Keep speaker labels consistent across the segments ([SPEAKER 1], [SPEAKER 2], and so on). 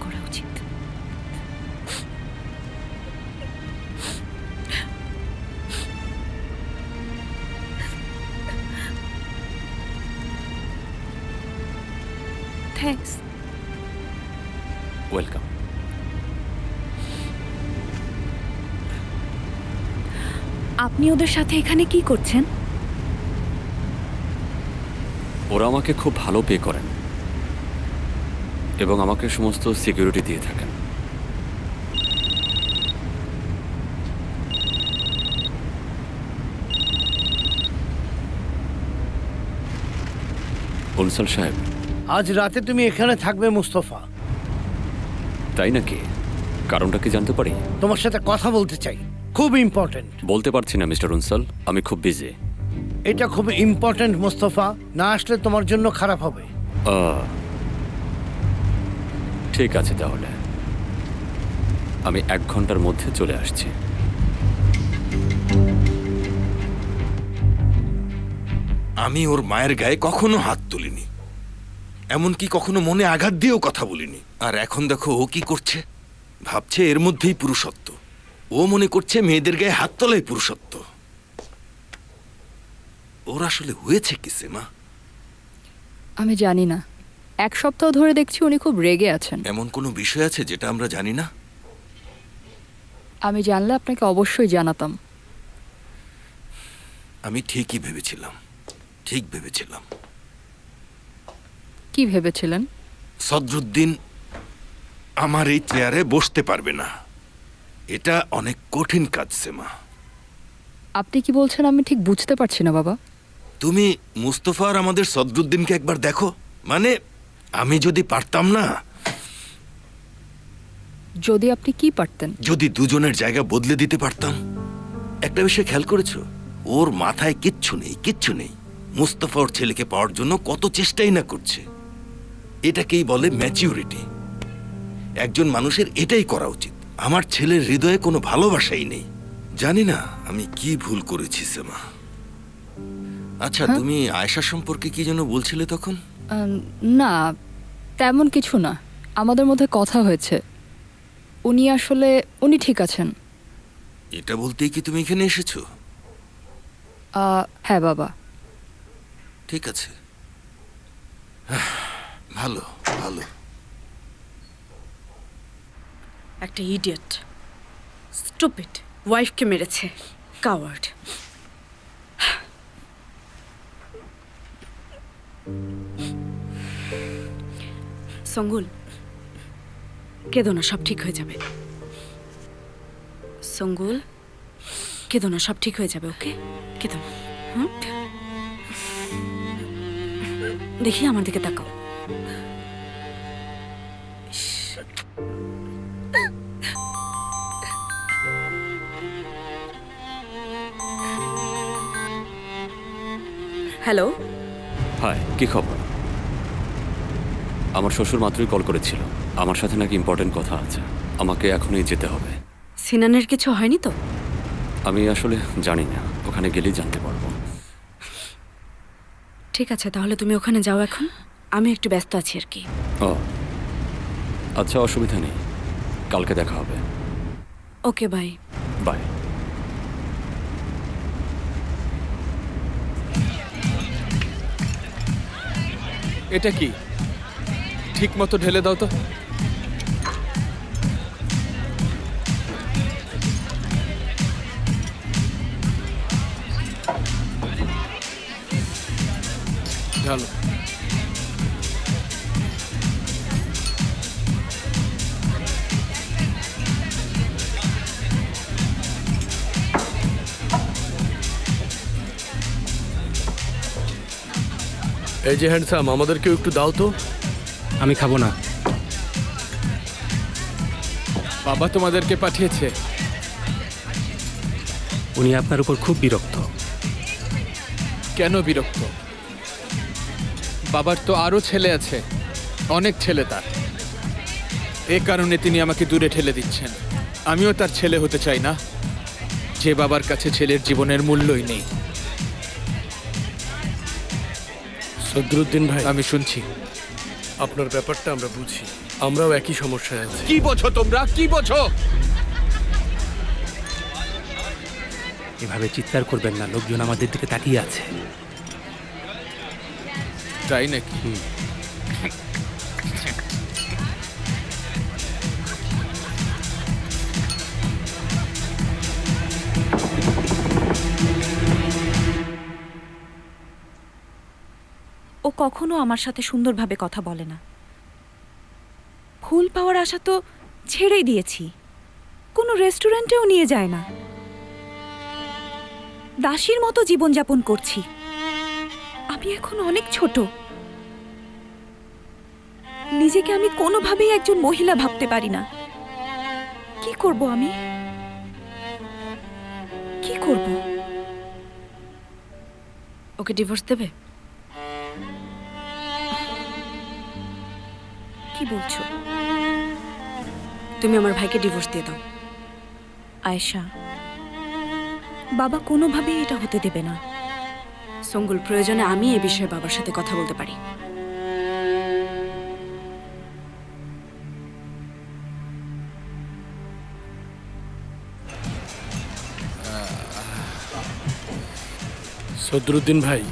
[SPEAKER 1] করা উচিত। Thanks.
[SPEAKER 2] Welcome.
[SPEAKER 1] আপনি ওদের সাথে এখানে কি করছেন?
[SPEAKER 2] ওরা আমাকে খুব ভালো পে করেন এবং আমাকে সমস্ত সিকিউরিটি দিয়ে থাকেন। বনসাল সাহেব,
[SPEAKER 3] আজ রাতে তুমি এখানে থাকবে মুস্তফা।
[SPEAKER 2] তাই নাকি? কারণটা কি জানতে পারি?
[SPEAKER 3] তোমার সাথে কথা বলতে চাই, খুব ইম্পর্টেন্ট।
[SPEAKER 2] বলতে পারছি না মিস্টার উনসাল, আমি খুব বিজি।
[SPEAKER 3] এটা খুব ইম্পর্টেন্ট মুস্তফা, না আসলে তোমার জন্য খারাপ হবে।
[SPEAKER 2] ঠিক আছে, তাহলে আমি 1 ঘন্টার মধ্যে চলে আসছি।
[SPEAKER 4] আমি ওর মায়ের গায়ে কখনো হাত তুলিনি, এমনকি কখনো মনে আঘাত দিয়েও কথা বলিনি। আর এখন দেখো ও কি করছে, ভাবছে এর মধ্যেই পুরুষত্ব। ও মনে করছে মেয়েদের গায়ে হাত তোলাই পুরুষত্ব। ওর আসলে হয়েছে কি মা?
[SPEAKER 5] আমি জানি না। 1 সপ্তাহ ধরে দেখছি উনি খুব রেগে আছেন।
[SPEAKER 4] এমন কোনো বিষয় আছে যেটা আমরা জানি না?
[SPEAKER 5] আমি জানলে আপনাকে অবশ্যই জানাতাম।
[SPEAKER 4] আমি ঠিকই ভেবেছিলাম, ঠিক ভেবেছিলাম।
[SPEAKER 5] কি ভেবেছিলেন?
[SPEAKER 4] সদরুদ্দিন আমার এই চেয়ারে বসতে পারবে না। এটা অনেক কঠিন কাজ মা।
[SPEAKER 5] আপনি কি বলছেন আমি ঠিক বুঝতে পারছি না বাবা।
[SPEAKER 4] তুমি মুস্তফা আর আমাদের সদরুদ্দিনকে একবার দেখো। মানে আমি যদি পারতাম না,
[SPEAKER 5] যদি আপনি কি পারতেন?
[SPEAKER 4] যদি দুজনের জায়গা বদলে দিতে পারতাম। একটা বিষয় খেয়াল করেছো, ওর মাথায় কিচ্ছু নেই, কিচ্ছু নেই। মুস্তফা ওর ছেলেকে পাওয়ার জন্য কত চেষ্টাই না করছে। এটাকেই বলে ম্যাচিউরিটি। একজন মানুষের এটাই করা উচিত। আমার ছেলের হৃদয়ে কোনো ভালোবাসাই নেই। জানি না আমি কি ভুল করেছি সেমা। আচ্ছা, তুমি আয়েশা সম্পর্কে কি যেন বলছিলে তখন?
[SPEAKER 5] না, তেমন কিছু না। আমাদের মধ্যে কথা হয়েছে। উনি ঠিক আছেন।
[SPEAKER 4] এটা বলতেই কি তুমি এখানে এসেছো?
[SPEAKER 5] হ্যাঁ বাবা।
[SPEAKER 4] ঠিক আছে, ভালো ভালো।
[SPEAKER 1] একটা ইডিয়েট, স্টুপিড, ওয়াইফকে মেরেছে, কাওয়ার্ড। সঙ্গুল, কেঁদো না, সব ঠিক হয়ে যাবে। সঙ্গুল, কেঁদো না, সব ঠিক হয়ে যাবে। ওকে, কেঁদো না। দেখি আমার দিকে তাকাও। হ্যালো।
[SPEAKER 2] হাই, কি খবর? আমার শ্বশুর মাত্রই কল করেছিল, আমার সাথে নাকি ইম্পর্টেন্ট কথা আছে। আমাকে এখনই যেতে হবে।
[SPEAKER 1] সিনানের কিছু হয়নি তো?
[SPEAKER 2] আমি আসলে জানি না, ওখানে গেলেই জানতে পারবো।
[SPEAKER 1] ঠিক আছে, তাহলে তুমি ওখানে যাও এখন। আমি একটু ব্যস্ত আছি আর কি।
[SPEAKER 2] ও আচ্ছা, অসুবিধা নেই, কালকে দেখা হবে।
[SPEAKER 1] ওকে, বাই।
[SPEAKER 2] বাই।
[SPEAKER 6] এটা কি ঠিক মতো ঢেলে দাও তো। ঢালো।
[SPEAKER 3] এই যে হ্যান্ডসাম, আমাদেরকেও একটু দাও তো।
[SPEAKER 7] আমি খাবো না।
[SPEAKER 6] বাবা তোমাদেরকে পাঠিয়েছে।
[SPEAKER 7] উনি আপনার উপর খুব বিরক্ত।
[SPEAKER 6] কেন বিরক্ত? বাবার তো আরো ছেলে আছে, অনেক ছেলে তার। এ কারণে তিনি আমাকে দূরে ঠেলে দিচ্ছেন। আমিও তার ছেলে হতে চাই না, যে বাবার কাছে ছেলের জীবনের মূল্যই নেই।
[SPEAKER 3] সদরুদ্দিন ভাই,
[SPEAKER 6] আমি শুনছি।
[SPEAKER 3] আপনার ব্যাপারটা আমরা বুঝি।
[SPEAKER 8] আমরাও একই সমস্যায় আছি।
[SPEAKER 6] কি বোঝো তোমরা, কি বোঝো?
[SPEAKER 7] এভাবে চিৎকার করবেন না, লোকজন আমাদের দিকে তাকিয়ে আছে।
[SPEAKER 6] তাই নাকি?
[SPEAKER 1] ও কখনো আমার সাথে সুন্দরভাবে কথা বলে না। ফুল পাওয়ার আশা তো ছেড়েই দিয়েছি, কোনো রেস্টুরেন্টেও নিয়ে যায় না। দাসীর মতো জীবনযাপন করছি। আমি এখন অনেক ছোট, নিজেকে আমি কোনোভাবেই একজন মহিলা ভাবতে পারি না। কি করব আমি, কি করব? ওকে ডিভোর্স দেবে? কি বলছো? তুমি আমার ভাইকে ডিভোর্স দিয়ে দাও। আয়েশা, বাবা কোনোভাবেই এটা হতে দেবে না। সঙ্গুল, প্রয়োজনে আমি এ বিষয়ে বাবার সাথে কথা বলতে পারি।
[SPEAKER 8] সদরুদ্দিন ভাই,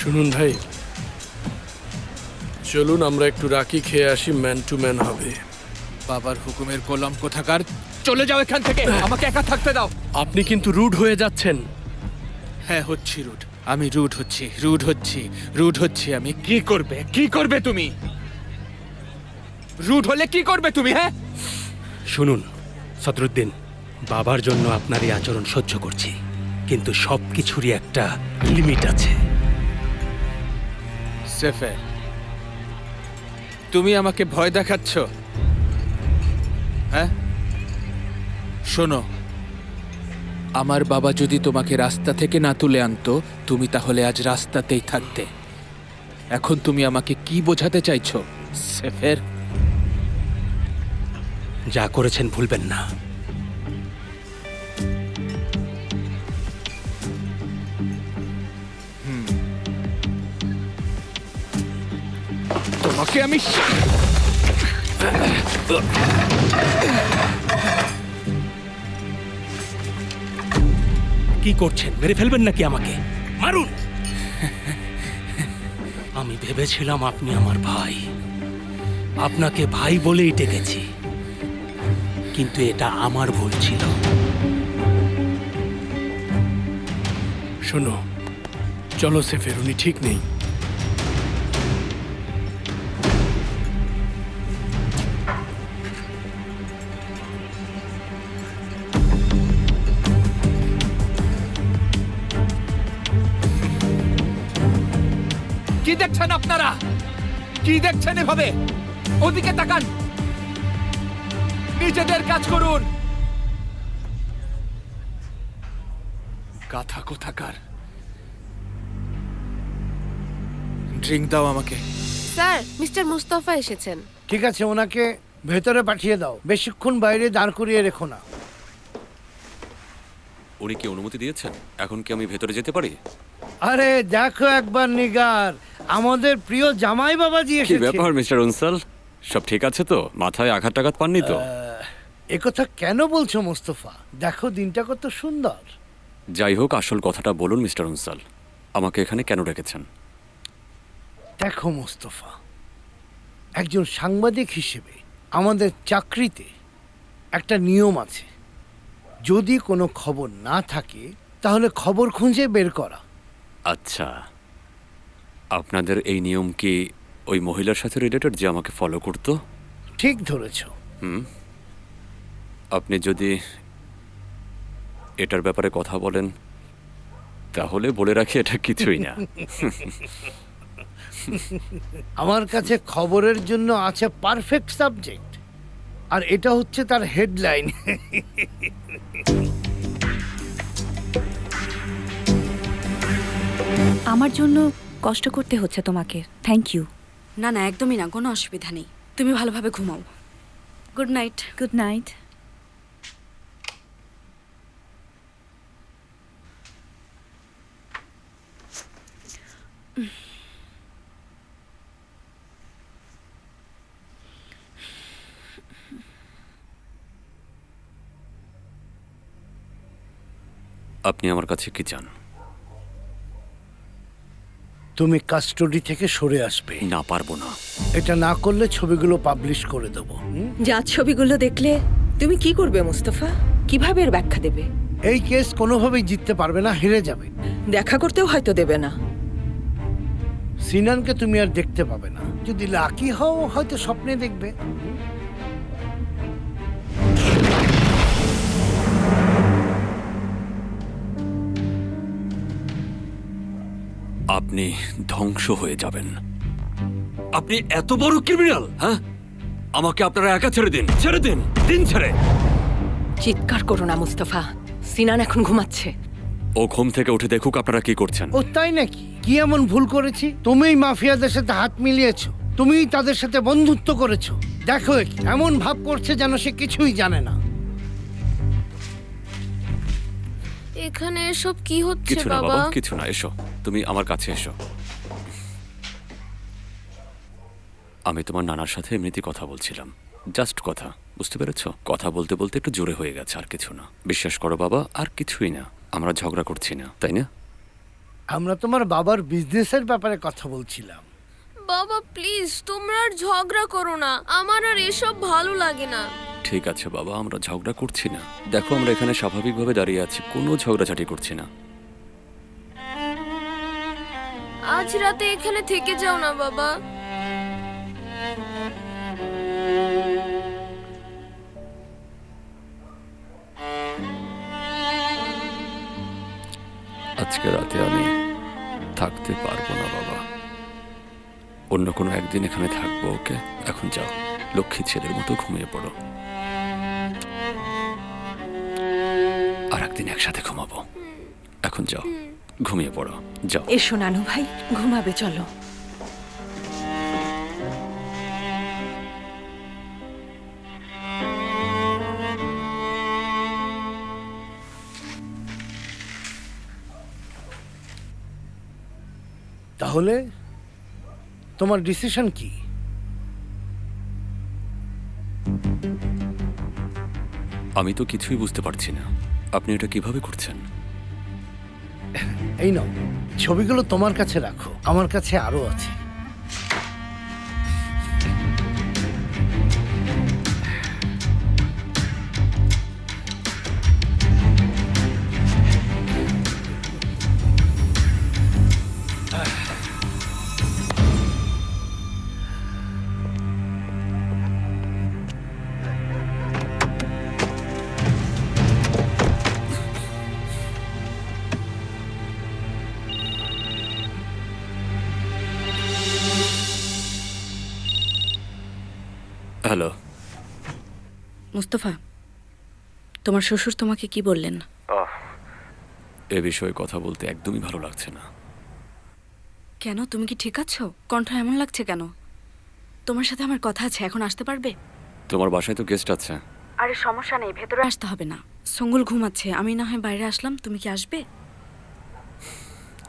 [SPEAKER 8] শুনুন ভাই, চলুন আমরা একটু রাকি খেয়ে আসি, ম্যান টু ম্যান হবে।
[SPEAKER 6] বাবার হুকুমের গোলাম কোথাকার, চলে যাও এখান থেকে, আমাকে একা থাকতে দাও।
[SPEAKER 8] আপনি কিন্তু রুড হয়ে যাচ্ছেন।
[SPEAKER 6] হ্যাঁ, হচ্ছি রুড, আমি রুড হচ্ছি আমি। কি করবে, কি করবে তুমি? রুড হলে কি করবে তুমি? হ্যাঁ,
[SPEAKER 7] শুনুন সদরুদ্দিন, বাবার জন্য আপনার এই আচরণ সহ্য করছি, কিন্তু সব কিছুরই একটা লিমিট আছে।
[SPEAKER 6] সেফের, তুমি আমাকে ভয় দেখাচ্ছ? হ্যাঁ, শোনো, আমার বাবা যদি তোমাকে রাস্তা থেকে না তুলে আনতো, তুমি তাহলে আজ রাস্তাতেই থাকতে। এখন তুমি আমাকে কি বোঝাতে চাইছো সেফের?
[SPEAKER 7] যা করেছেন ভুলবেন না।
[SPEAKER 6] তোমাকে আমি
[SPEAKER 7] কি করছেন? মেরে ফেলবেন নাকি আমাকে? মারুন। আমি ভেবেছিলাম আপনি আমার ভাই, আপনাকে ভাই বলেই ডেকেছি, কিন্তু এটা আমার ভুল ছিল।
[SPEAKER 8] শোনো, চলো সেফের, উনি ঠিক নেই।
[SPEAKER 6] কি দেখছেন আপনারা? কি দেখছেন এভাবে? ওদিকে তাকান, নিজেদের কাজ করুন। গাথা কোথাকার। ড্রিঙ্ক দাও আমাকে।
[SPEAKER 9] স্যার, মিস্টার মুস্তফা এসেছেন।
[SPEAKER 3] ঠিক আছে, ওনাকে ভেতরে পাঠিয়ে দাও, বেশিক্ষণ বাইরে দাঁড় করিয়ে রেখো না।
[SPEAKER 2] উনি কি অনুমতি দিয়েছেন? এখন কি আমি ভেতরে যেতে পারি?
[SPEAKER 3] আরে দেখো একবার নিগার, আমাদের প্রিয় জামাই বাবাজি
[SPEAKER 2] কি
[SPEAKER 3] এসেছে।
[SPEAKER 2] ব্যাপার মিস্টার অনসাল, সব ঠিক আছে তো? মাথায় আঘাত টাঘাত পাননি তো?
[SPEAKER 3] একথা কেন বলছো মোস্তফা? দেখো দিনটা কত সুন্দর।
[SPEAKER 2] যাই হোক, আসল কথাটা বলুন মিস্টার অনসাল, আমাকে এখানে কেন রেখেছেন?
[SPEAKER 3] দেখো মোস্তফা, একজন সাংবাদিক হিসেবে আমাদের চাকরিতে একটা নিয়ম আছে। যদি কোনো খবর না থাকে তাহলে খবর খুঁজে বের করা।
[SPEAKER 2] আচ্ছা, আপনাদের এই নিয়ম কি ওই মহিলার সাথে রিলেটেড যে আমাকে ফলো করতো?
[SPEAKER 3] ঠিক ধরেছো।
[SPEAKER 2] আপনি যদি এটার ব্যাপারে কথা বলেন তাহলে বলে রাখি, এটা কিছুই না।
[SPEAKER 3] আমার কাছে খবরের জন্য আছে পারফেক্ট সাবজেক্ট, আর এটা হচ্ছে তার হেডলাইন।
[SPEAKER 1] আমার জন্য কষ্ট করতে হচ্ছে তোমাকে, থ্যাংক ইউ। না না, একদমই না, কোনো অসুবিধা নেই। তুমি ভালোভাবে ঘুমাও। Good night. Good night.
[SPEAKER 2] আপনি আমার কাছে কি চান?
[SPEAKER 3] তুমি কাস্টডি থেকে সরে আসবে।
[SPEAKER 2] না, পারবো না।
[SPEAKER 3] এটা না করলে ছবিগুলো পাবলিশ করে দেবো।
[SPEAKER 10] যা ছবিগুলো দেখলে তুমি কি করবে মুস্তফা? কিভাবে এর ব্যাখ্যা দেবে?
[SPEAKER 3] এই কেস কোনোভাবেই জিততে পারবে না, হেরে যাবে।
[SPEAKER 10] দেখা করতেও হয়তো দেবে না।
[SPEAKER 3] সিনানকে তুমি আর দেখতে পাবে না। যদি লাকি হও হয়তো স্বপ্নে দেখবে।
[SPEAKER 2] আপনি ধ্বংস হয়ে যাবেন। আপনি এত বড় ক্রিমিনাল, হ্যাঁ? আমাকে আপনারা একা ছেড়ে দিন, ছেড়ে দিন, দিন ছেড়ে।
[SPEAKER 10] চিৎকার করো না মুস্তফা, সিনান এখন ঘুমাচ্ছে।
[SPEAKER 2] ও ঘুম থেকে উঠে দেখুক আপনারা কি করছেন।
[SPEAKER 3] ও তাই নাকি? কি এমন ভুল করেছি? তুমিই মাফিয়াদের সাথে হাত মিলিয়েছো, তুমিই তাদের সাথে বন্ধুত্ব করেছো। দেখো একে, এমন ভাব করছে যেন সে কিছুই জানে না।
[SPEAKER 9] এখানে এসব কি হচ্ছে
[SPEAKER 2] কিছু না
[SPEAKER 9] বাবা?
[SPEAKER 2] বাবা, কিছু না। এসো, তুমি আমার কাছে এসো। আমি তোমার নানার সাথে এমনিতেই কথা বলছিলাম, জাস্ট কথা, বুঝতে পেরেছো? কথা বলতে বলতে একটু জোরে হয়ে গেছে, আর কিছু না। বিশ্বাস করো বাবা, আর কিছুই না। আমরা ঝগড়া করছি না, তাই না?
[SPEAKER 3] আমরা তোমার বাবার বিজনেসের ব্যাপারে কথা বলছিলাম।
[SPEAKER 9] বাবা প্লিজ তোমরা আর ঝগড়া করো না, আমার আর এসব ভালো লাগে না।
[SPEAKER 2] ঠিক আছে বাবা, আমরা ঝগড়া করছি না। দেখো, আমরা এখানে স্বাভাবিকভাবে দাঁড়িয়ে আছি, কোনো ঝগড়াঝাটি করছি না।
[SPEAKER 9] আজ রাতে এখানে থেকে যাও না বাবা।
[SPEAKER 2] আজকে রাতে আমি থাকতে পারবো না বাবা, অন্য কোনো একদিন এখানে থাকবো। ওকে, এখন যাও, লক্ষ্মী ছেলের মতো ঘুমিয়ে পড়ো। আর একদিন একসাথে ঘুমাবো। এখন যাও, ঘুমিয়ে পড়ো, যাও।
[SPEAKER 10] এসো নানু ভাই, ঘুমাবে চলো।
[SPEAKER 3] তাহলে তোমার ডিসিশন কি?
[SPEAKER 2] আমি তো কিছুই বুঝতে পারছি না, আপনি এটা কিভাবে করছেন?
[SPEAKER 3] এই নাও, ছবিগুলো তোমার কাছে রাখো, আমার কাছে আরো আছে।
[SPEAKER 2] হ্যালো।
[SPEAKER 1] মুস্তফা, তোমার শ্বশুর তোমাকে কি বললেন?
[SPEAKER 2] এ বিষয়ে কথা বলতে একদমই ভালো লাগছে না।
[SPEAKER 1] কেন, তুমি কি ঠিক আছো? কণ্ঠ এমন লাগছে কেন? তোমার সাথে আমার কথা আছে, এখন আসতে পারবে?
[SPEAKER 2] তোমার বাসায় তো গেস্ট আছে।
[SPEAKER 1] আরে সমস্যা নেই, ভেতরে আসতে হবে না। সঙ্গুল ঘুমাচ্ছে, আমি না হয় বাইরে আসলাম, তুমি কি আসবে?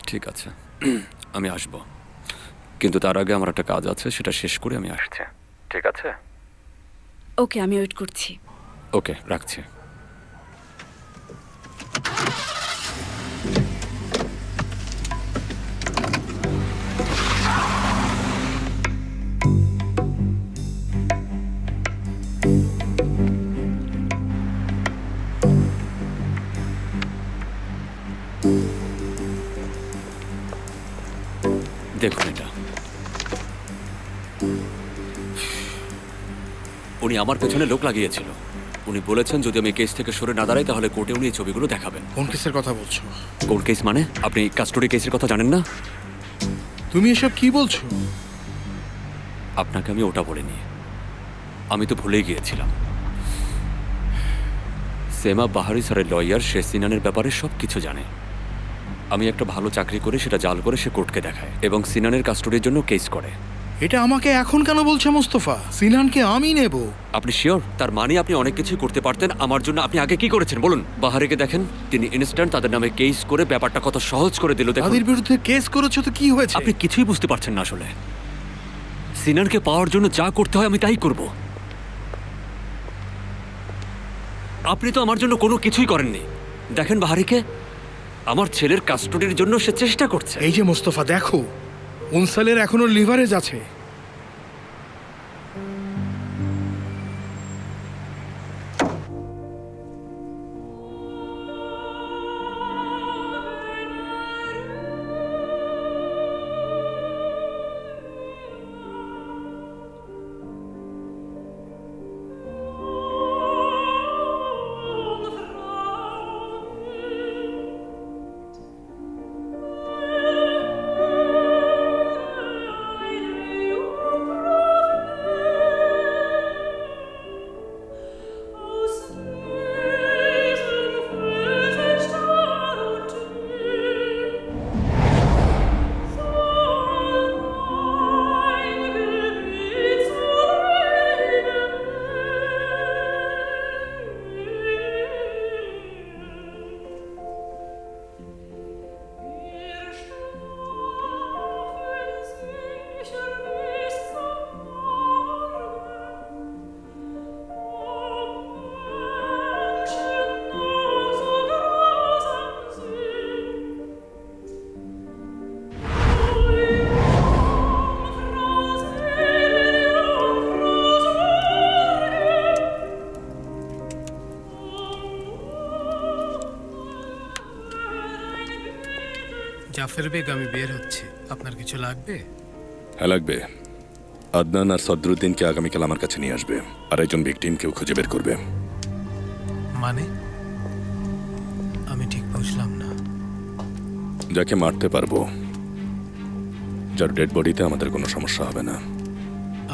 [SPEAKER 2] ঠিক আছে, আমি আসব, কিন্তু তার আগে আমার একটা কাজ আছে, সেটা শেষ করে আমি আসছি। ঠিক আছে?
[SPEAKER 1] ওকে, আমি ওয়েট করছি।
[SPEAKER 2] ওকে, রাখছি। দেখুন এটা, উনি আমার পেছনে লোক লাগিয়েছিল। উনি বলেছেন যদি আমি কেস থেকে সরে না দাঁড়াই তাহলে কোর্টে উনি এই ছবিগুলো দেখাবেন।
[SPEAKER 8] কোন কেসের কথা বলছো?
[SPEAKER 2] কোর্ট কেস মানে? আপনি কাস্টডি কেসের কথা জানেন না?
[SPEAKER 8] তুমি এসব কি বলছো?
[SPEAKER 2] আপনাকে আমি ওটা বলিনি, আমি তো ভুলেই গিয়েছিলাম। সেমা বাহারি স্যারের লয়ার, সে সিনানের ব্যাপারে সব কিছু জানে। আমি একটা ভালো চাকরি করে সেটা জাল করে সে কোর্টকে দেখায় এবং সিনানের কাস্টডির জন্য কেস করে।
[SPEAKER 8] এটা আমাকে এখন কেন বলছে মুস্তফা? সিনানকে আমি নেব।
[SPEAKER 2] আপনি শিওর? তার মানে আপনি অনেক কিছুই করতে পারতেন আমার জন্য। আপনি আগে কি করেছেন বলুন? বাহারিকে দেখেন, তিনি ইনস্ট্যান্ট তাদের নামে কেস করে ব্যাপারটা কত সহজ করে দিল। দেখুন,
[SPEAKER 8] তাদের বিরুদ্ধে কেস করেছো তো কি হয়েছে?
[SPEAKER 2] আপনি কিছুই বুঝতে পারছেন না আসলে। সিনানকে পাওয়ার জন্য যা করতে হয় আমি তাই করব। আপনি তো আমার জন্য কোনো কিছুই করেননি। দেখেন বাহারিকে, আমার ছেলের কাস্টডির জন্য সে চেষ্টা করছে।
[SPEAKER 8] এই যে মোস্তফা, দেখো উনসালের এখনো লিভারেজ আছে।
[SPEAKER 11] জাফর বেগ, আমি বের হচ্ছে। আপনার কিছু লাগবে?
[SPEAKER 12] হ্যাঁ লাগবে। আদনান আর সদরুদ্দিনকে আগামীকাল আমার কাছে নিয়ে আসবে, আর একজন ভিকটিমকেও খুঁজে বের করবে।
[SPEAKER 11] মানে আমি ঠিক বুঝলাম না।
[SPEAKER 12] যাকে মারতে পারবো, যার ডেড বডিতে আমাদের কোনো সমস্যা হবে না।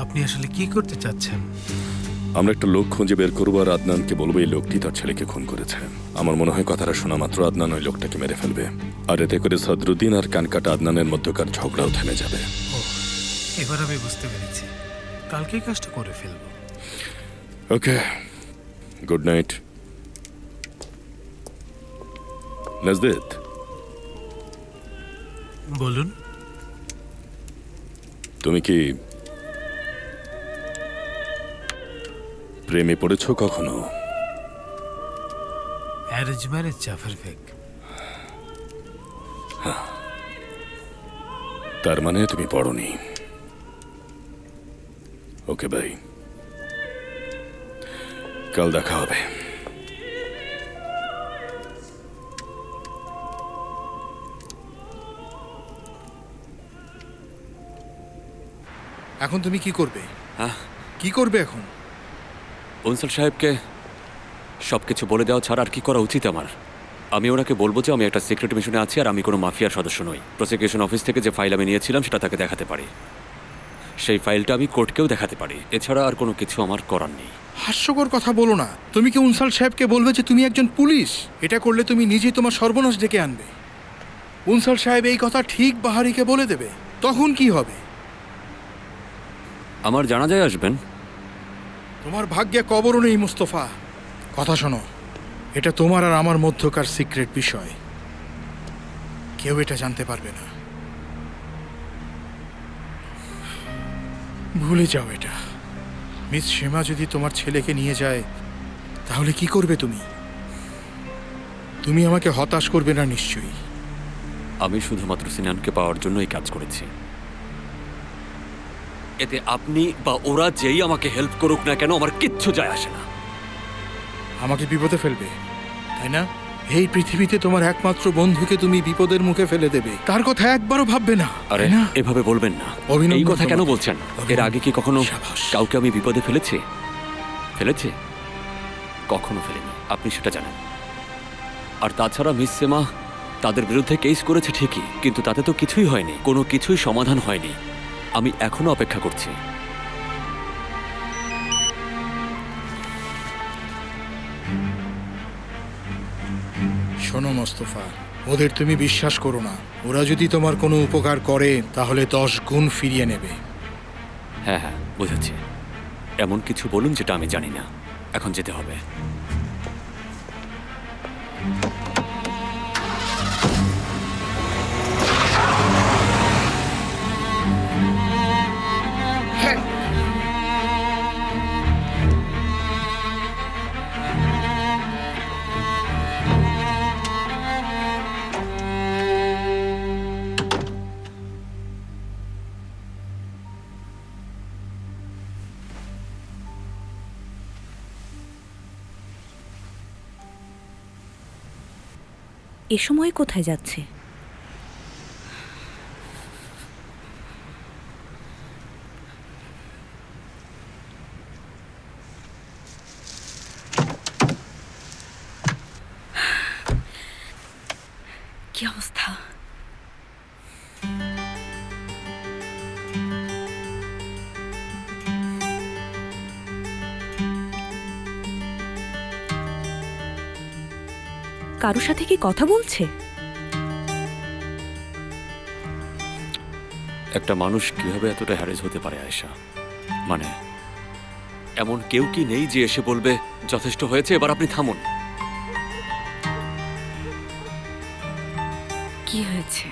[SPEAKER 11] আপনি আসলে কি করতে চাচ্ছেন?
[SPEAKER 12] আমরা একটা লোক খুঁজে বের করবো, আর আদনানকে বলবো এই লোকটি তার ছেলেকে খুন করেছে। আমার মনে হয় কথাটা শোনা মাত্র আদনান ওই লোকটাকে মেরে ফেলবে, আর এতে করে সদরুদ্দিন আর কানকাটা আদনানের মধ্যকার ঝগড়াও থেমে যাবে।
[SPEAKER 11] ও, এবার আমি বুঝতে পেরেছি। কালকেই কাজটা করে ফেলবো।
[SPEAKER 12] ওকে, গুড নাইট। নাজদিদ,
[SPEAKER 11] বলুন।
[SPEAKER 12] তুমি কি প্রেমে পড়েছ কখনো?
[SPEAKER 11] অ্যারেঞ্জ ম্যারেজ জাফর বেগ।
[SPEAKER 12] তার মানে তুমি পড়নি। ওকে ভাই, কাল দেখা হবে।
[SPEAKER 8] এখন তুমি কি করবে?
[SPEAKER 2] হ্যাঁ,
[SPEAKER 8] কি করবে এখন?
[SPEAKER 2] বনসাল সাহেবকে সবকিছু বলে দেওয়া ছাড়া আর কি করা উচিত আমার? আমি ওনাকে বলবো যে আমি একটা সিক্রেট মিশনে আছি আর আমি কোনো মাফিয়ার সদস্য নই। প্রসিকিউশন অফিস থেকে যে ফাইল আমি নিয়েছিলাম সেটা তাকে দেখাতে পারি, সেই ফাইলটা আমি কোর্টকেও দেখাতে পারি। এছাড়া আর কোনো কিছু আমার করার নেই।
[SPEAKER 8] হাস্যকর কথা বলো না। তুমি কি উনসাল সাহেবকে বলবে যে তুমি একজন পুলিশ? এটা করলে তুমি নিজেই তোমার সর্বনাশ ডেকে আনবে। উনসাল সাহেব এই কথা ঠিক বাহারিকে বলে দেবে, তখন কি হবে?
[SPEAKER 2] আমার জানাজায় আসবেন।
[SPEAKER 8] তোমার ভাগ্যে কবরও নেই মুস্তফা। কথা শোনো, এটা তোমার আর আমার মধ্যকার সিক্রেট বিষয়, কেউ এটা জানতে পারবে না। ভুলে যাও এটা। মিস সীমা যদি তোমার ছেলেকে নিয়ে যায় তাহলে কি করবে তুমি? তুমি আমাকে হতাশ করবে না নিশ্চয়ই।
[SPEAKER 2] আমি শুধুমাত্র সিনানকে পাওয়ার জন্য এই কাজ করেছি। এতে আপনি বা ওরা যেই আমাকে হেল্প করুক না কেন আমার কিচ্ছু যায় আসে না।
[SPEAKER 8] আমাকে বিপদে ফেলবে, তাই না? এই পৃথিবীতে তোমার একমাত্র বন্ধুকে তুমি বিপদের মুখে ফেলে দেবে, তার কথা একবারও ভাববে না।
[SPEAKER 2] আরে
[SPEAKER 8] তাই না?
[SPEAKER 2] এভাবে বলবেন না।
[SPEAKER 8] অভিনন্দন
[SPEAKER 2] এই কথা কেন
[SPEAKER 8] তোমাকে।
[SPEAKER 2] বলছেন? এর
[SPEAKER 8] অভিনন্দন।
[SPEAKER 2] আগে কি কখনো
[SPEAKER 8] সাবাস।
[SPEAKER 2] কাউকে আমি বিপদে ফেলেছি? কখনো ফেলিনি, আপনি সেটা জানেন। আর তাছাড়া মিস সেমা তাদের বিরুদ্ধে কেস করেছে ঠিকই, কিন্তু তাতে তো কিছুই হয়নি, কোনো কিছুই সমাধান হয়নি। আমি এখনো অপেক্ষা করছি।
[SPEAKER 8] শোনো মোস্তফা, ওদের তুমি বিশ্বাস করো না। ওরা যদি তোমার কোনো উপকার করে তাহলে 10 গুণ ফিরিয়ে নেবে।
[SPEAKER 2] হ্যাঁ হ্যাঁ, বুঝেছি। এমন কিছু বলুন যেটা আমি জানি না। এখন যেতে হবে।
[SPEAKER 1] এ সময় কোথায় যাচ্ছে? কি অবস্থা? কারোর সাথে কি কথা বলছে?
[SPEAKER 2] একটা মানুষ কিভাবে এতটা হ্যারেস হতে পারে আয়েশা? মানে এমন কেউ কি নেই যে এসে বলবে যথেষ্ট হয়েছে, এবার আপনি থামুন?
[SPEAKER 1] কি হয়েছে?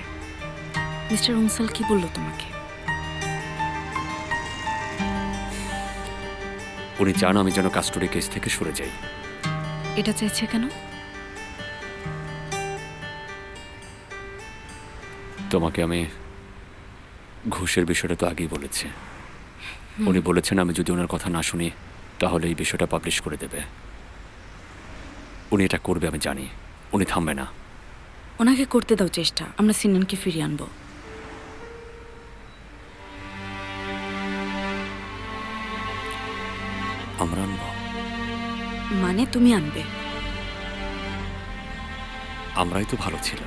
[SPEAKER 1] মিস্টার উনসাল কি বলল তোমাকে?
[SPEAKER 2] উনি চান আমি যেন কাস্টডি কেস থেকে সরে যাই।
[SPEAKER 1] এটা চাইছে কেন?
[SPEAKER 2] তোমাকে আমি ঘুষের বিষয়টা তো আগেই বলেছি। উনি বলেছেন আমি যদি ওনার কথা না শুনি তাহলে এই বিষয়টা পাবলিশ করে দেবে। উনি এটা করবে আমি জানি, উনি থামবে না।
[SPEAKER 1] ওনাকে করতে দাও চেষ্টা, আমরা সিনানকে ফিরিয়ে আনবো।
[SPEAKER 2] আমরা আনবো
[SPEAKER 1] মানে তুমি আনবে?
[SPEAKER 2] আমরাই তো ভালো ছিল।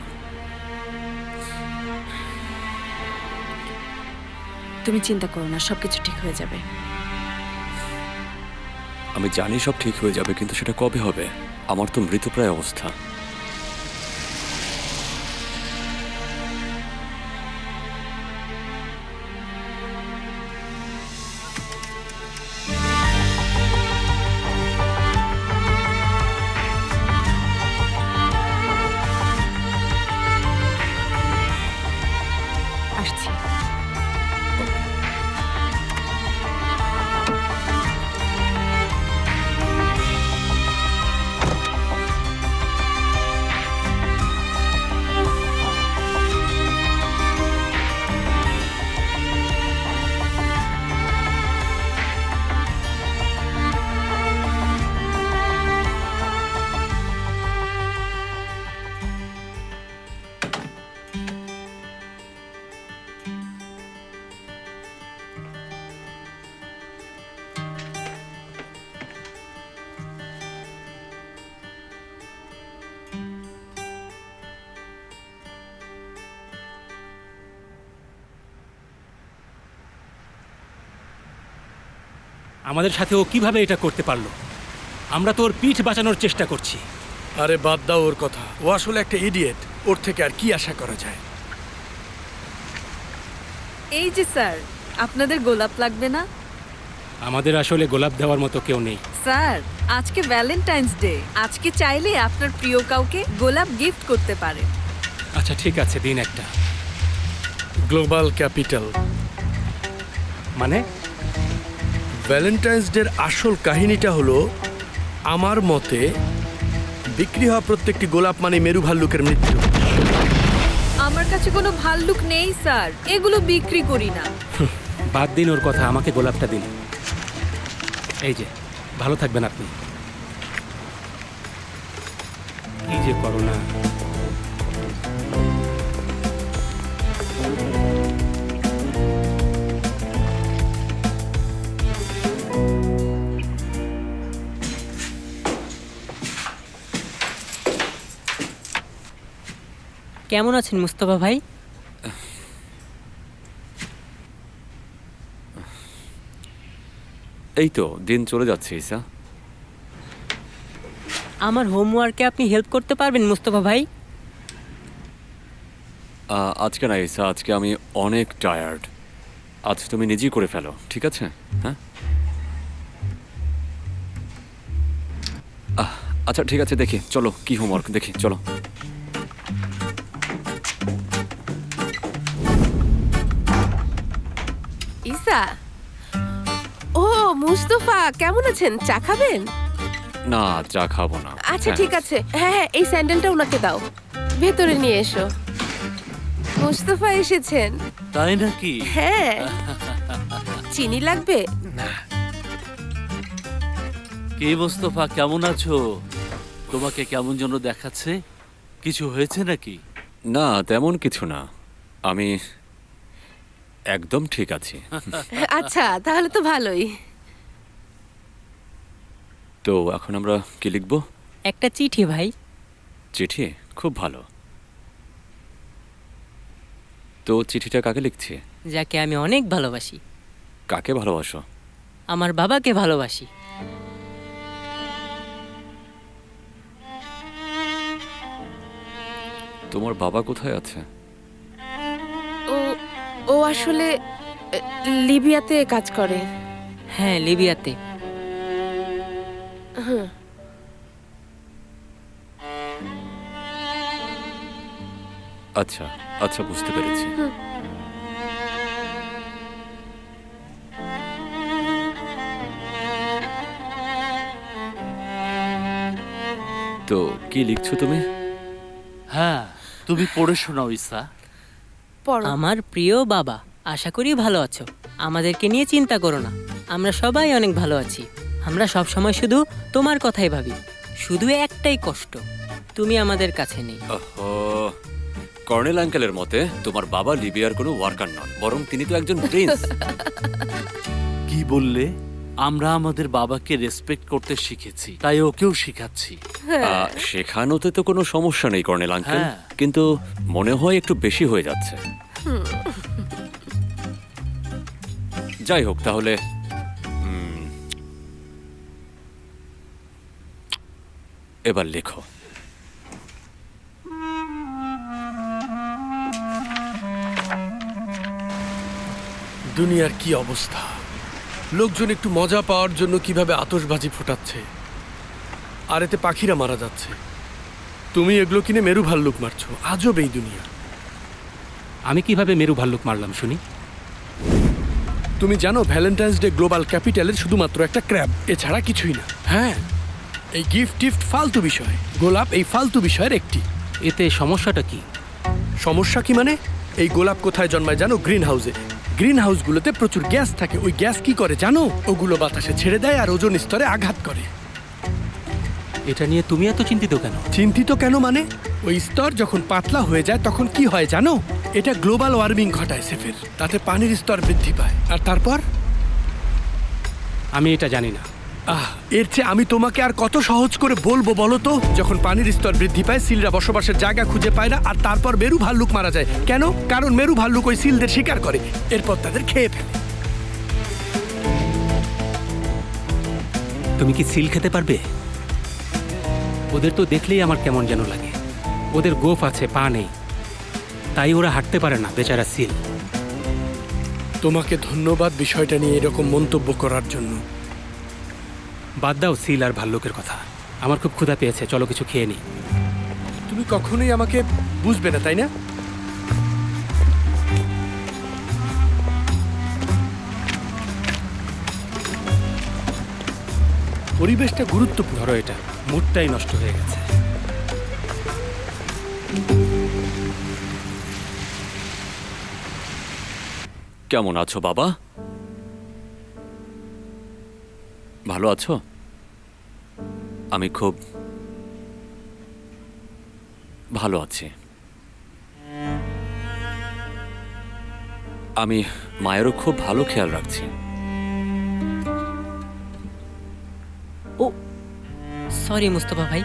[SPEAKER 1] তুমি চিন্তা করো না, সবকিছু ঠিক হয়ে যাবে।
[SPEAKER 2] আমি জানি সব ঠিক হয়ে যাবে, কিন্তু সেটা কবে হবে? আমার তো মৃতপ্রায় অবস্থা।
[SPEAKER 1] আসছি।
[SPEAKER 7] আমাদের সাথে ও কিভাবে এটা করতে পারলো? আমরা তো ওর পিঠ বাঁচানোর চেষ্টা করছি।
[SPEAKER 13] আরে বাদ দাও ওর কথা, ও আসলে একটা ইডিয়েট। ওর থেকে আর কি আশা করা যায়?
[SPEAKER 1] এই যে স্যার, আপনাদের গোলাপ লাগবে না?
[SPEAKER 7] আমাদের আসলে গোলাপ দেওয়ার মতো কেউ নেই।
[SPEAKER 1] স্যার, আজকে ভ্যালেন্টাইন্স ডে। আজকে চাইলে আপনার প্রিয় কাউকে গোলাপ গিফট করতে পারেন।
[SPEAKER 7] আচ্ছা ঠিক আছে, দিন একটা।
[SPEAKER 13] গ্লোবাল ক্যাপিটাল
[SPEAKER 7] মানে?
[SPEAKER 13] ভ্যালেন্টাইন্স ডের আসল কাহিনীটা হলো, আমার মতে বিক্রি হওয়া প্রত্যেকটি গোলাপ মানে মেরু ভাল্লুকের মৃত্যু।
[SPEAKER 1] আমার কাছে কোনো ভাল্লুক নেই স্যার, এগুলো বিক্রি করি না।
[SPEAKER 7] বাদ দিন ওর কথা, আমাকে গোলাপটা দিন। এই যে, ভালো থাকবেন আপনি। কি যে করো না।
[SPEAKER 14] কেমন আছেন মুস্তফা ভাই?
[SPEAKER 2] এই তো দিন চলে যাচ্ছে ঈসা।
[SPEAKER 14] আমার হোমওয়ার্কে আপনি হেল্প করতে পারবেন মুস্তফা ভাই?
[SPEAKER 2] আজকে না ঈসা, আজকে আমি অনেক টায়ার্ড। আজ তুমি নিজেই করে ফেলো, ঠিক আছে? হ্যাঁ আচ্ছা ঠিক আছে, দেখি চলো কি হোমওয়ার্ক দেখি, চলো।
[SPEAKER 9] ইসা, ও মুস্তফা, কেমন আছেন? চা খাবেন?
[SPEAKER 2] না, চা খাবো না।
[SPEAKER 9] আচ্ছা ঠিক আছে, হ্যাঁ হ্যাঁ, এই স্যান্ডেলটা ওনাকে দাও, ভেতরে নিয়ে এসো। মুস্তফা এসেছেন।
[SPEAKER 15] তাই নাকি?
[SPEAKER 9] হ্যাঁ। চিনি লাগবে?
[SPEAKER 15] কে মুস্তফা, কেমন আছো? তোমাকে কেমন যেন দেখাচ্ছে। কিছু হয়েছে নাকি?
[SPEAKER 2] না, তেমন কিছু না। আমি একদম ঠিক আছি।
[SPEAKER 9] আচ্ছা, তাহলে তো ভালোই।
[SPEAKER 2] তো এখন আমরা কি লিখবো?
[SPEAKER 14] একটা চিঠি ভাই।
[SPEAKER 2] চিঠি? খুব ভালো। তো চিঠিটা কাকে লিখছি?
[SPEAKER 14] যাকে আমি অনেক ভালোবাসি।
[SPEAKER 2] কাকে ভালোবাসো?
[SPEAKER 14] আমার বাবাকে ভালোবাসি।
[SPEAKER 2] তোমার বাবা কোথায় আছে?
[SPEAKER 9] ও ও আসলে লিবিয়াতে কাজ করে।
[SPEAKER 14] হ্যাঁ, লিবিয়াতে।
[SPEAKER 9] হ্যাঁ।
[SPEAKER 2] আচ্ছা আচ্ছা, বুঝতে পেরেছি। তো কি লিখছো তুমি?
[SPEAKER 15] হ্যাঁ, তুমি পড়ে শোনাও ঈসা।
[SPEAKER 14] আমার প্রিয় বাবা, আশা করি ভালো আছো। আমাদেরকে নিয়ে চিন্তা করো না, আমরা সবাই অনেক ভালো আছি। আমরা সব সময় শুধু তোমার কথাই ভাবি। শুধু একটাই কষ্ট, তুমি আমাদের কাছে নেই।
[SPEAKER 2] ওহো, কর্নেল আঙ্কেলের মতে তোমার বাবা লিবিয়ার কোনো ওয়ার্কার নন, বরং তিনি তো একজন প্রিন্স।
[SPEAKER 15] কি বললে? আমরা আমাদের বাবাকে রেসপেক্ট করতে শিখেছি, তাই ওকেও শিখাচ্ছি।
[SPEAKER 2] শেখানোতে তো কোনো সমস্যা নেই কর্নেল আঙ্কেল, কিন্তু মনে হয় একটু বেশি হয়ে যাচ্ছে। যাই হোক, তাহলে এবার লেখো।
[SPEAKER 13] দুনিয়ার কি অবস্থা! লোকজন একটু মজা পাওয়ার জন্য কিভাবে আতশবাজি ফোটাচ্ছে, আর এতে পাখিরা মারা যাচ্ছে। তুমি এগুলো কিনে মেরু ভাল্লুক মারছো। আজব এই দুনিয়া।
[SPEAKER 7] আমি কিভাবে মেরু ভাল্লুক মারলাম শুনি?
[SPEAKER 13] তুমি জানো ভ্যালেন্টাইন্স ডে গ্লোবাল ক্যাপিটালের শুধুমাত্র একটা ক্র্যাব, এছাড়া কিছুই না। হ্যাঁ, এই গিফট টিফট ফালতু বিষয়। গোলাপ এই ফালতু বিষয়ের একটি।
[SPEAKER 7] এতে সমস্যাটা কি?
[SPEAKER 13] সমস্যা কি মানে? এই গোলাপ কোথায় জন্মায় জানো? গ্রিন হাউসে। গ্রিন হাউসগুলোতে প্রচুর গ্যাস থাকে। ওই গ্যাস কি করে জানো? ওগুলো বাতাসে ছেড়ে দেয় আর ওজোন স্তরে আঘাত করে।
[SPEAKER 7] এটা নিয়ে তুমি এত চিন্তিত কেন?
[SPEAKER 13] চিন্তিত কেন মানে, ওই স্তর যখন পাতলা হয়ে যায় তখন কি হয় জানো? এটা গ্লোবাল ওয়ার্মিং ঘটায় সেফের। তাতে পানির স্তর বৃদ্ধি পায়। আর তারপর?
[SPEAKER 7] আমি এটা জানি না।
[SPEAKER 13] এর চেয়ে আমি তোমাকে আর কত সহজ করে বলবো বলো তো? যখন পানির স্তর বৃদ্ধি পায়, সিলরা বসবাসের জায়গা খুঁজে পায় না, আর তারপর মেরু ভাল্লুক মারা যায়। কেন? কারণ মেরু ভাল্লুক ওই সিলদের শিকার করে, এরপর তাদের খেয়ে ফেলে।
[SPEAKER 7] তুমি কি সিল খেতে পারবে? ওদের তো দেখলেই আমার কেমন যেন লাগে। ওদের গোফ আছে, পা নেই, তাই ওরা হাঁটতে পারে না, বেচারা সিল।
[SPEAKER 13] তোমাকে ধন্যবাদ বিষয়টা নিয়ে এরকম মন্তব্য করার জন্য।
[SPEAKER 7] বাদ দাও সিল আর ভাল্লুকের কথা। আমার খুব ক্ষুধা পেয়েছে, চলো কিছু খেয়ে নিই।
[SPEAKER 13] তুমি কখনোই আমাকে বুঝবে না, তাই না? পরিবেশটা গুরুত্বপূর্ণ।
[SPEAKER 7] ধরো এটা, মুডটাই নষ্ট হয়ে গেছে।
[SPEAKER 2] কেমন আছো বাবা? ভালো আছো? আমি খুব ভালো আছি। আমি মায়েরও খুব ভালো খেয়াল রাখছি।
[SPEAKER 14] ও সরি মুস্তফা ভাই,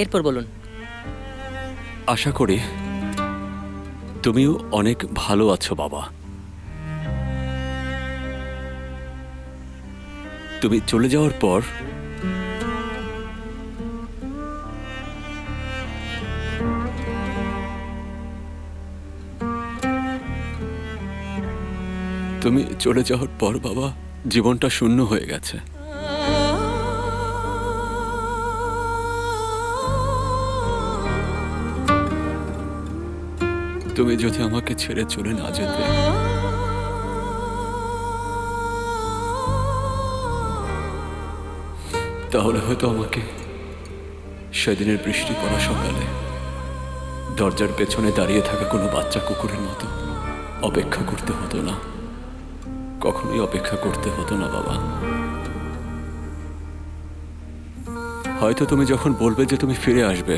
[SPEAKER 14] এরপর বলুন।
[SPEAKER 2] আশা করি তুমিও অনেক ভালো আছো বাবা। তুমি চলে যাওয়ার পর বাবা, জীবনটা শূন্য হয়ে গেছে। তুমি যদি আমাকে ছেড়ে চলে না যেতে, তাহলে হয়তো আমাকে সেদিনের বৃষ্টি পড়া সকালে দরজার পেছনে দাঁড়িয়ে থাকা কোনো বাচ্চা কুকুরের মতো অপেক্ষা করতে হতো না। কখনোই অপেক্ষা করতে হতো না বাবা। হয়তো তুমি যখন বলবে যে তুমি ফিরে আসবে,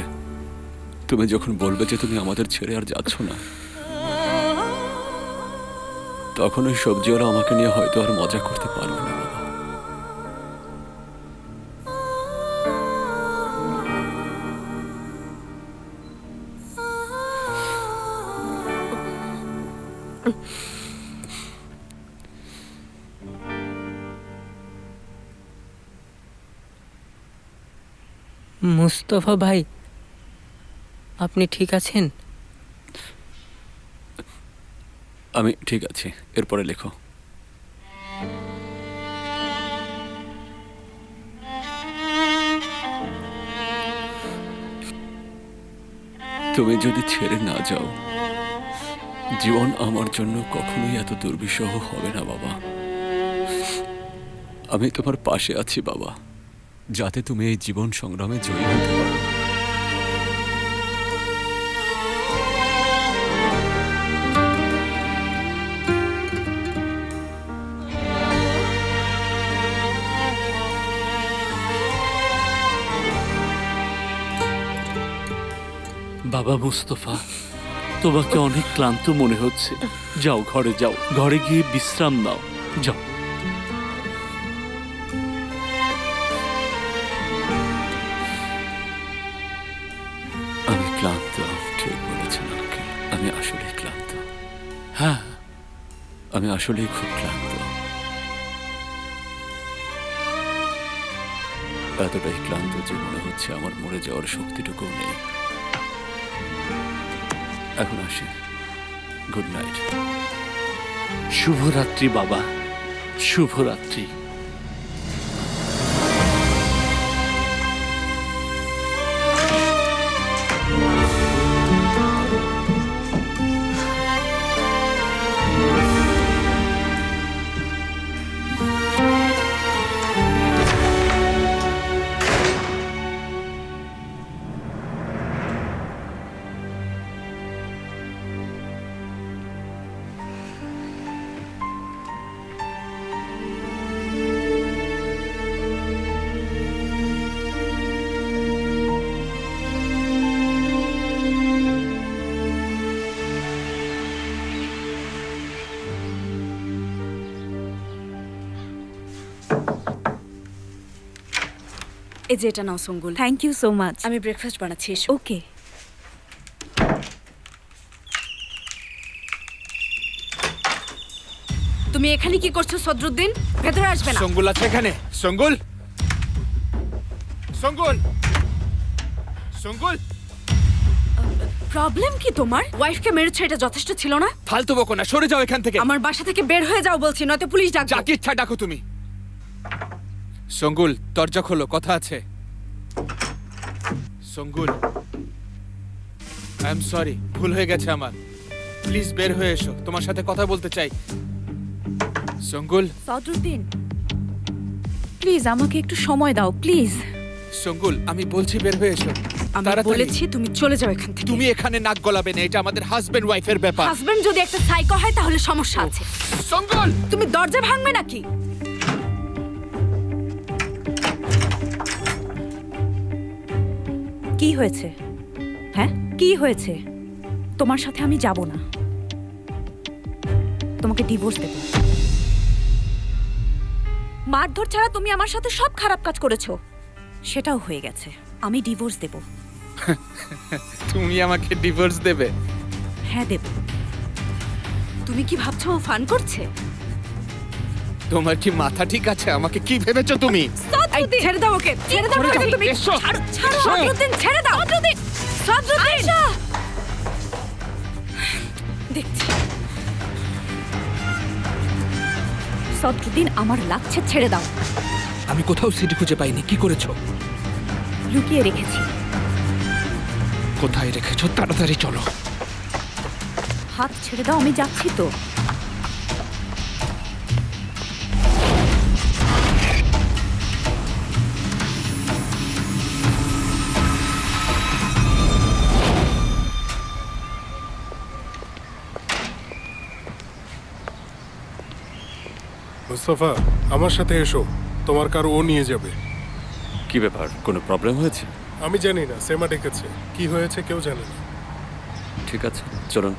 [SPEAKER 2] তুমি যখন বলবে যে তুমি আমাদের ছেড়ে আর যাচ্ছ না, তখন ওই সবজিওয়ালা আমাকে নিয়ে হয়তো আর মজা করতে পারবে না বাবা।
[SPEAKER 14] মুস্তফা ভাই, আপনি ঠিক আছেন?
[SPEAKER 2] আমি ঠিক আছি। এরপরে লেখো। তুমি যদি ছেড়ে না যাও, জীবন আমার জন্য কখনোই এত দুর্বিষহ হবে না বাবা। আমি তোমার পাশে আছি বাবা, যাতে তুমি এই জীবন সংগ্রামে জয়ী হতে পারো।
[SPEAKER 15] বাবা মুস্তফা, তোমাকে অনেক ক্লান্ত মনে হচ্ছে। যাও ঘরে যাও, ঘরে গিয়ে বিশ্রাম নাও, যাও।
[SPEAKER 2] আমি ক্লান্ত, ঠিক বলেছেন আঙ্কেল। আমি আসলেই ক্লান্ত।
[SPEAKER 15] হ্যাঁ,
[SPEAKER 2] আমি আসলেই খুব ক্লান্ত। এতটাই ক্লান্ত যে মনে হচ্ছে আমার মরে যাওয়ার শক্তিটুকু নেই। এখন আসি, গুড নাইট।
[SPEAKER 15] শুভরাত্রি বাবা, শুভরাত্রি।
[SPEAKER 1] এই যে এটা নাও সঙ্গুল। Thank you so much. আমি ব্রেকফাস্ট বানাচ্ছি। ওকে। তুমি এখানে কি করছো সদরুদ্দিন? ভেতরে আসবে না।
[SPEAKER 6] সঙ্গুল আছে এখানে। সঙ্গুল, সঙ্গুল, সঙ্গুল।
[SPEAKER 1] প্রবলেম কি তোমার? ওয়াইফকে মেরেছো, এটা যথেষ্ট ছিল না?
[SPEAKER 6] ফালতু বকো না, সরে যাও এখান থেকে।
[SPEAKER 1] আমার বাসা থেকে বের হয়ে যাও বলছি, নয়তো পুলিশ ডাকবো।
[SPEAKER 6] যাকে ইচ্ছা ডাকো তুমি। সঙ্গুল, দরজা খোলো, কথা আছে। সঙ্গুল, আই এম সরি, ভুল হয়ে গেছে আমার। প্লিজ বের হয়ে এসো, তোমার সাথে কথা বলতে চাই। সঙ্গুল।
[SPEAKER 1] সদরুদ্দিন, প্লিজ আমাকে একটু সময় দাও প্লিজ।
[SPEAKER 6] সঙ্গুল, আমি বলছি বের হয়ে এসো।
[SPEAKER 1] আমি বলেছি তুমি চলে যাও এখান থেকে।
[SPEAKER 6] তুমি এখানে নাক গলাবে না, এটা আমাদের হাজবেন্ড ওয়াইফের ব্যাপার।
[SPEAKER 1] হাজবেন্ড যদি একটা সাইকো হয় তাহলে সমস্যা আছে।
[SPEAKER 6] সঙ্গুল,
[SPEAKER 1] তুমি দরজা ভাঙবে নাকি? কি হয়েছে? হ্যাঁ, কি হয়েছে? তোমার সাথে আমি যাব না। তোমাকে ডিভোর্স দেব। মারধর ছাড়া তুমি আমার সাথে সব খারাপ কাজ করেছো, সেটাও হয়ে গেছে। আমি ডিভোর্স দেব।
[SPEAKER 6] তুমি আমাকে ডিভোর্স দেবে?
[SPEAKER 1] হ্যাঁ দেব। তুমি কি ভাবছো ও ফান করছে?
[SPEAKER 6] তোমার কি মাথা ঠিক আছে? আমাকে কি ভেবেছো তুমি?
[SPEAKER 1] ছেড়ে দাও ওকে, ছেড়ে দাও ওকে তুমি। ছাড়ো, ছাড়ো সদরুদ্দিন, ছেড়ে দাও। সদরুদ্দিন, সদরুদ্দিন। দেখছি সদরুদ্দিন, আমার লাগছে, ছেড়ে দাও।
[SPEAKER 6] আমি কোথাও সিডি খুঁজে পাইনি। কি করেছো?
[SPEAKER 1] লুকিয়ে রেখেছি।
[SPEAKER 6] কোথায় রেখেছো? তাড়াতাড়ি চলো।
[SPEAKER 1] হাত ছেড়ে দাও, আমি যাচ্ছি তো।
[SPEAKER 16] মুস্তাফা, আমার সাথে এসো, তোমার কার ও নিয়ে যাবে।
[SPEAKER 2] কি ব্যাপার, কোনো প্রবলেম হয়েছে?
[SPEAKER 11] আমি জানি না, সেমা ডেকেছে। কি হয়েছে কেউ জানে না।
[SPEAKER 2] ঠিক আছে, চলুন।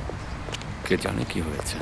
[SPEAKER 2] কে জানে কি হয়েছে।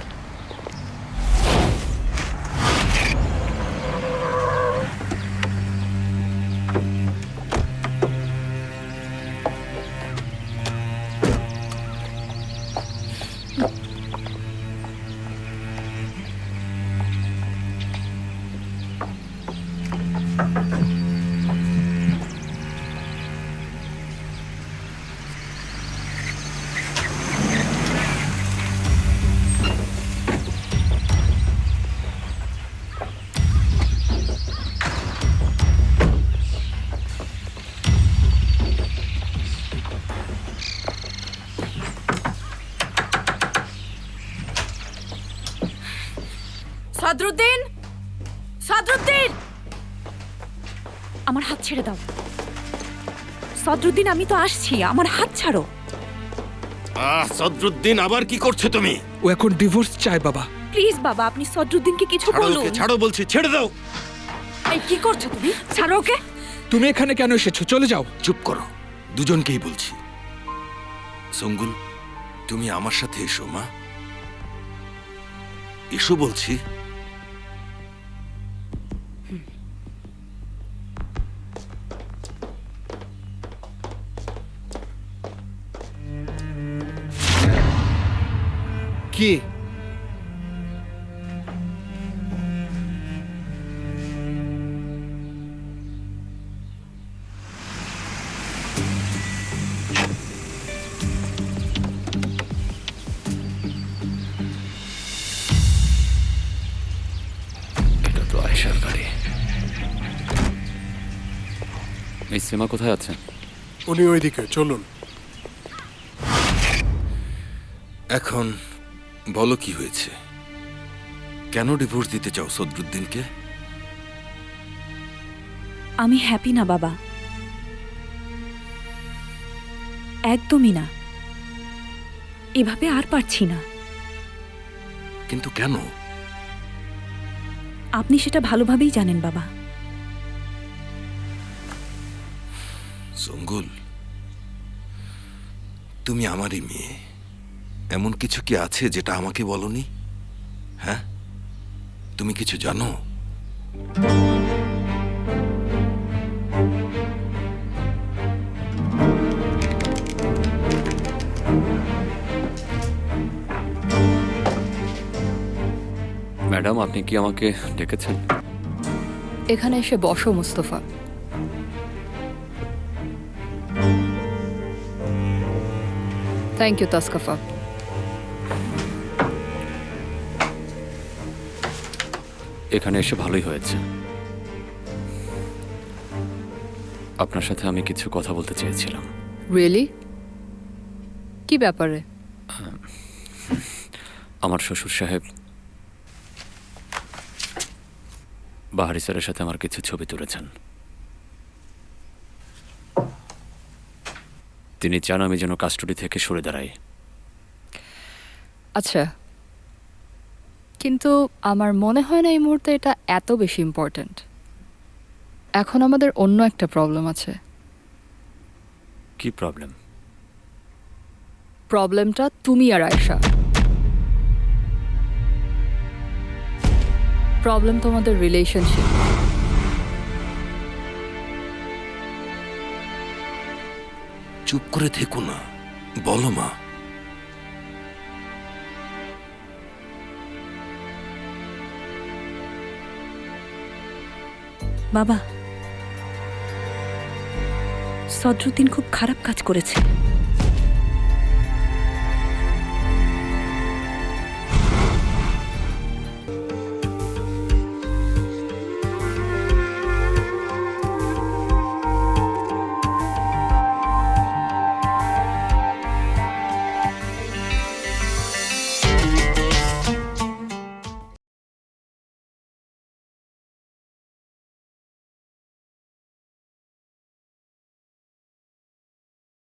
[SPEAKER 1] সাদরুদ্দিন, সাদরুদ্দিন, আমার হাত ছেড়ে দাও। সাদরুদ্দিন, আমি তো আসছি, আমার হাত ছাড়ো।
[SPEAKER 4] সদরুদ্দিন, আবার কি করছো তুমি?
[SPEAKER 6] ও এখন ডিভোর্স চায় বাবা।
[SPEAKER 1] প্লিজ বাবা, আপনি সাদরুদ্দিনকে কিছু
[SPEAKER 4] ছাড়ো
[SPEAKER 1] বলুন।
[SPEAKER 4] ওকে, ছাড়ো বলছি, ছেড়ে দাও।
[SPEAKER 1] এই কি করছো তুমি? ছাড়ো ওকে।
[SPEAKER 6] তুমি এখানে কেন এসেছো? চলে যাও।
[SPEAKER 4] চুপ করো, দুজনকেই বলছি। সঙ্গুল, তুমি আমার সাথে এসো মা, এসো বলছি।
[SPEAKER 3] কি
[SPEAKER 2] এটা তো আয়েশার গাড়ি। এই সীমা কোথায় আছে?
[SPEAKER 11] উনি ওইদিকে, চলুন।
[SPEAKER 4] এখন বলো কি হয়েছে? কেন ডিভোর্স দিতে চাও সদরুদ্দিনকে?
[SPEAKER 1] আমি হ্যাপি না বাবা, একদমই না। এভাবে আর পারছি না।
[SPEAKER 4] কিন্তু কেন?
[SPEAKER 1] আপনি সেটা ভালোভাবেই জানেন বাবা।
[SPEAKER 4] সঙ্গুল, তুমি আমারই মেয়ে, এমন কিছু কি আছে যেটা আমাকে বলনি? হ্যাঁ, তুমি কিছু জানো?
[SPEAKER 2] ম্যাডাম, আপনি কি আমাকে ডেকেছেন?
[SPEAKER 5] এখানে এসে বসো মুস্তফা। Thank you তাসকাফা।
[SPEAKER 2] এখানে এসে ভালোই হয়েছে। আপনার সাথে আমি কিছু কথা বলতে চেয়েছিলাম।
[SPEAKER 5] রিয়েলি? কি ব্যাপারে?
[SPEAKER 2] আমার শ্বশুর সাহেব বাহারি স্যারের সাথে আমার কিছু ছবি তুলেছেন। তিনি চান আমি যেন কাস্টডি থেকে সরে দাঁড়াই।
[SPEAKER 5] আচ্ছা, কিন্তু আমার মনে হয় না এই মুহূর্তে এটা এত বেশি ইম্পর্ট্যান্ট। এখন আমাদের অন্য একটা প্রবলেম আছে।
[SPEAKER 2] কি প্রবলেম?
[SPEAKER 5] প্রবলেমটা তুমি আর আয়েশা। প্রবলেম তোমাদের রিলেশনশিপ।
[SPEAKER 4] চুপ করে থেকো না, বলো মা।
[SPEAKER 1] বাবা, সদরুদ্দিন খুব খারাপ কাজ করেছে।